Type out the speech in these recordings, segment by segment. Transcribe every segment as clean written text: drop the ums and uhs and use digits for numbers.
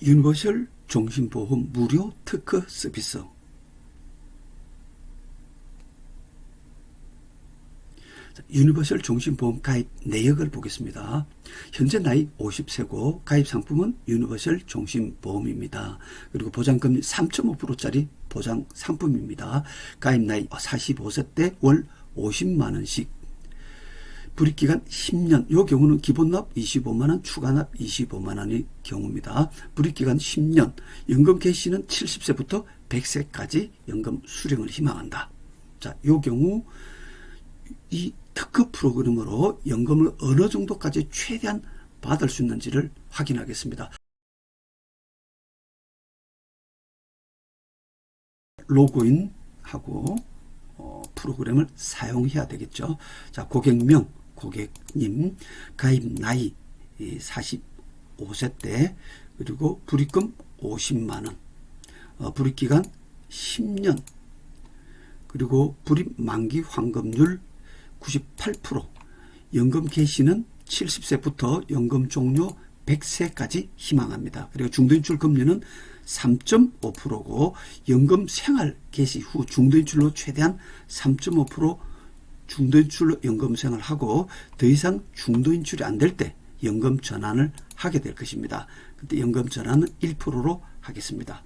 유니버셜 종신보험 무료 특허 서비스. 유니버셜 종신보험 가입 내역을 보겠습니다. 현재 나이 50세고 가입 상품은 유니버셜 종신보험입니다. 그리고 보장금리 3.5%짜리 보장 상품입니다. 가입 나이 45세 때 월 50만원씩, 불입기간 10년, 이 경우는 기본납 25만원, 추가납 25만원의 경우입니다. 불입기간 10년, 연금 개시는 70세부터 100세까지 연금 수령을 희망한다. 자, 이 경우 이 특허 프로그램으로 연금을 어느 정도까지 최대한 받을 수 있는지를 확인하겠습니다. 로그인하고 프로그램을 사용해야 되겠죠. 자, 고객명, 고객님, 가입 나이 45세 때, 그리고 불입금 50만원, 불입기간 10년, 그리고 불입 만기 환급률 98%, 연금 개시는 70세부터 연금 종료 100세까지 희망합니다. 그리고 중도인출 금리는 3.5%고 연금 생활 개시 후 중도인출로 최대한 3.5% 중도인출로 연금 생활하고 더 이상 중도인출이 안 될 때 연금 전환을 하게 될 것입니다. 그때 연금 전환은 1%로 하겠습니다.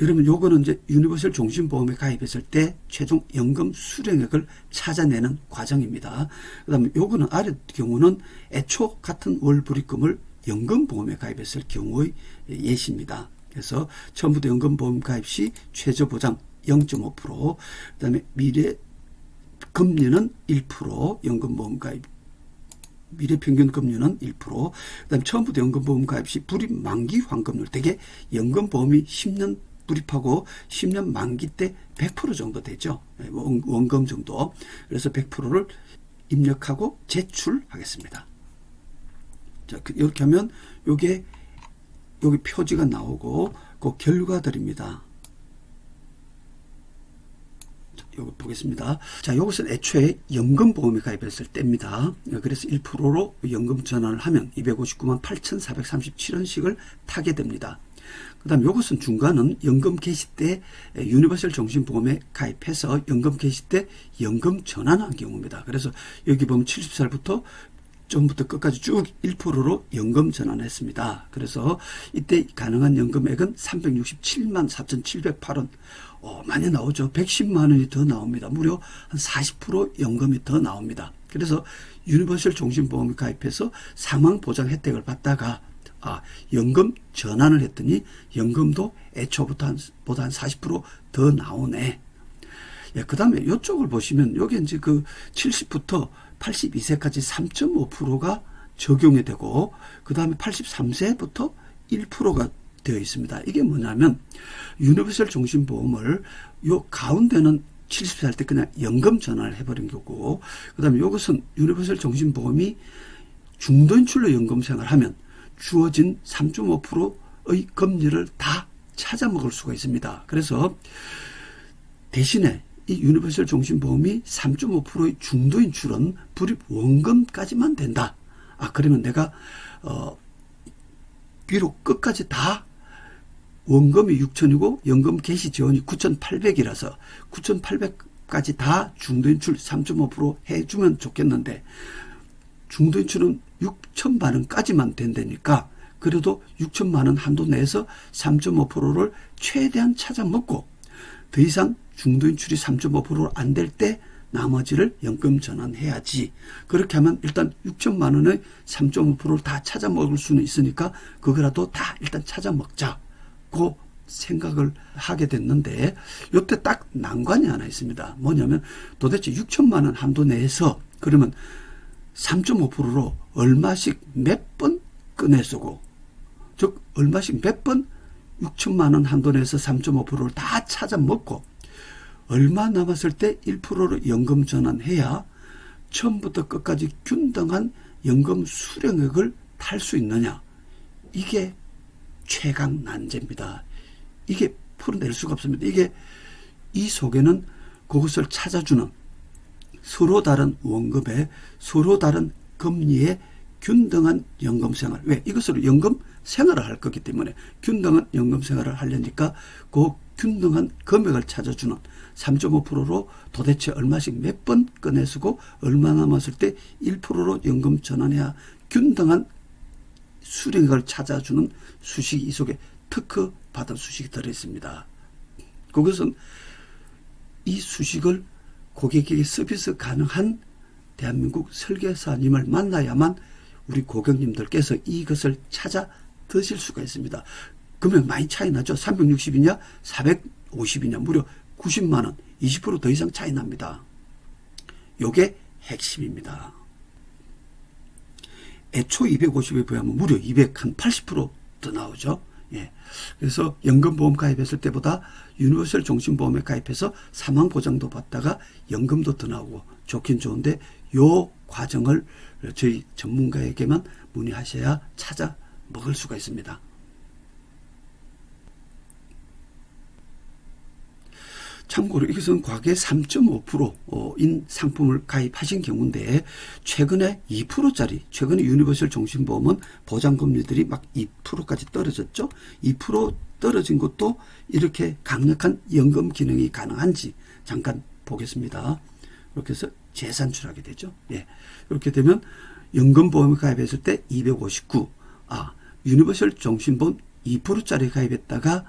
여러분, 요거는 이제 유니버설 종신보험에 가입했을 때 최종 연금 수령액을 찾아내는 과정입니다. 그 다음에 요거는 아래 경우는 애초 같은 월 불입금을 연금보험에 가입했을 경우의 예시입니다. 그래서 처음부터 연금보험 가입 시 최저보장 0.5%, 그 다음에 미래 금리는 1%, 연금보험 가입 미래평균 금리는 1%, 그 다음에 처음부터 연금보험 가입 시 불입 만기 환급률, 대개 연금보험이 10년 불입하고 10년 만기 때 100% 정도 되죠. 원금 정도. 그래서 100%를 입력하고 제출하겠습니다. 자, 이렇게 하면 요게 여기 표지가 나오고 그 결과들입니다. 요거 보겠습니다. 자, 요것은 애초에 연금보험에 가입했을 때입니다. 그래서 1%로 연금 전환을 하면 259만 8,437원씩을 타게 됩니다. 그 다음 요것은 중간은 연금 개시 때 유니버설 종신보험에 가입해서 연금 개시 때 연금 전환한 경우입니다. 그래서 여기 보면 70살부터 처음부터 끝까지 쭉 1%로 연금 전환했습니다. 그래서 이때 가능한 연금액은 367만 4,708원. 많이 나오죠. 110만 원이 더 나옵니다. 무려 한 40% 연금이 더 나옵니다. 그래서 유니버설 종신보험에 가입해서 사망보장 혜택을 받다가 연금 전환을 했더니 연금도 애초보다 한 40% 나오네. 예, 그 다음에 이쪽을 보시면 여기 이제 그 70부터 82세까지 3.5%가 적용이 되고, 그 다음에 83세부터 1%가 되어 있습니다. 이게 뭐냐면 유니버설 종신보험을 요 가운데는 70세 할 때 그냥 연금 전환을 해버린 거고, 그 다음에 이것은 유니버설 종신보험이 중도인출로 연금 생활하면 주어진 3.5%의 금리를 다 찾아먹을 수가 있습니다. 그래서 대신에 이 유니버설 종신보험이 3.5%의 중도인출은 불입 원금까지만 된다. 그러면 내가 비록 끝까지 다 원금이 6,000이고 연금 개시 지원이 9,800이라서 9,800까지 다 중도인출 3.5% 해주면 좋겠는데, 중도인출은 6천만 원까지만 된다니까 그래도 6천만 원 한도 내에서 3.5%를 최대한 찾아먹고 더 이상 중도인출이 3.5% 안 될 때 나머지를 연금 전환해야지. 그렇게 하면 일단 6천만 원의 3.5%를 다 찾아먹을 수는 있으니까 그거라도 다 일단 찾아먹자고 생각을 하게 됐는데, 이때 딱 난관이 하나 있습니다. 뭐냐면 도대체 6천만 원 한도 내에서 그러면 3.5%로 얼마씩 몇 번 꺼내 쓰고, 즉 얼마씩 몇 번 6천만 원 한도 내에서 3.5%를 다 찾아먹고 얼마 남았을 때 1%로 연금 전환해야 처음부터 끝까지 균등한 연금 수령액을 탈 수 있느냐. 이게 최강 난제입니다. 이게 풀어낼 수가 없습니다. 이 속에는 그것을 찾아주는 서로 다른 원금에 서로 다른 금리의 균등한 연금 생활. 왜? 이것으로 연금 생활을 할 거기 때문에 균등한 연금 생활을 하려니까 그 균등한 금액을 찾아주는 3.5%로 도대체 얼마씩 몇 번 꺼내 쓰고 얼마 남았을 때 1%로 연금 전환해야 균등한 수령액을 찾아주는 수식이 이 속에 특허 받은 수식이 들어있습니다. 그것은 이 수식을 고객에게 서비스 가능한 대한민국 설계사님을 만나야만 우리 고객님들께서 이것을 찾아 드실 수가 있습니다. 금액 많이 차이 나죠. 360이냐 450이냐 무려 90만원 20% 더 이상 차이 납니다. 요게 핵심입니다. 애초 250에 비하면 무려 280% 더 나오죠. 예. 그래서 연금보험 가입했을 때보다 유니버설 종신보험에 가입해서 사망보장도 받다가 연금도 더 나오고 좋긴 좋은데 요 과정을 저희 전문가에게만 문의하셔야 찾아 먹을 수가 있습니다. 참고로 이것은 과거에 3.5%인 상품을 가입하신 경우인데 최근에 2%짜리 최근에 유니버설 종신보험은 보장금리들이 막 2%까지 떨어졌죠. 2% 떨어진 것도 이렇게 강력한 연금 기능이 가능한지 잠깐 보겠습니다. 이렇게 해서 재산출하게 되죠. 예. 이렇게 되면 연금보험에 가입했을 때 259, 유니버설 종신보험 2%짜리 가입했다가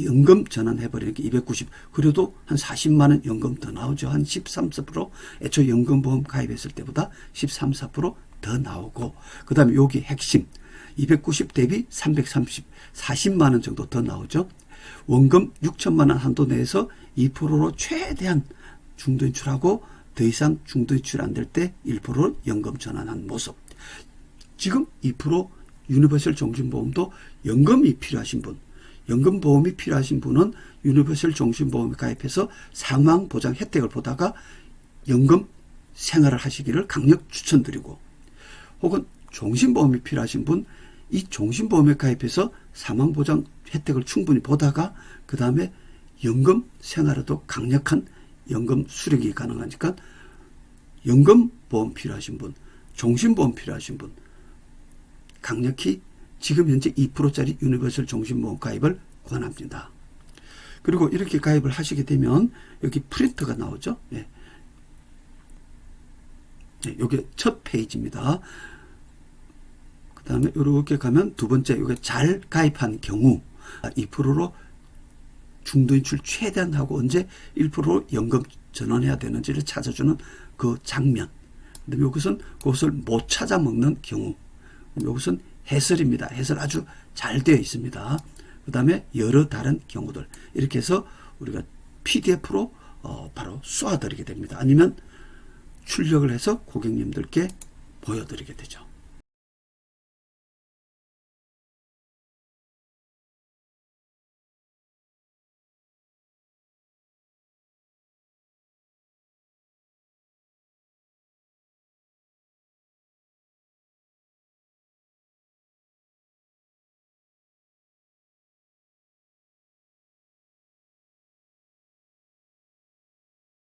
연금 전환해버리니까 290. 그래도 한 40만원 연금 더 나오죠. 한 13, 14%. 애초 연금보험 가입했을 때보다 13, 14%더 나오고, 그 다음에 여기 핵심. 290 대비 330, 40만원 정도 더 나오죠. 원금 6천만원 한도 내에서 2%로 최대한 중도인출하고 더 이상 중도인출 안 될 때 1%로 연금 전환한 모습. 지금 2% 유니버설 종신보험도 연금이 필요하신 분, 연금보험이 필요하신 분은 유니버설 종신보험에 가입해서 사망보장 혜택을 보다가 연금 생활을 하시기를 강력 추천드리고, 혹은 종신보험이 필요하신 분, 이 종신보험에 가입해서 사망보장 혜택을 충분히 보다가 그 다음에 연금 생활에도 강력한 연금 수령이 가능하니까 연금보험 필요하신 분, 종신보험 필요하신 분 강력히 지금 현재 2%짜리 유니버설 종신보험 가입을 권합니다. 그리고 이렇게 가입을 하시게 되면 여기 프린트가 나오죠. 예. 네, 이게 첫 페이지입니다. 그 다음에 이렇게 가면 두 번째, 이게 잘 가입한 경우 2%로 중도인출 최대한 하고 언제 1%로 연금 전환해야 되는지를 찾아주는 그 장면. 그다음에 이것은 그것을 못 찾아 먹는 경우. 이것은 해설입니다. 해설 아주 잘 되어 있습니다. 그 다음에 여러 다른 경우들. 이렇게 해서 우리가 PDF로 바로 쏘아드리게 됩니다. 아니면 출력을 해서 고객님들께 보여드리게 되죠.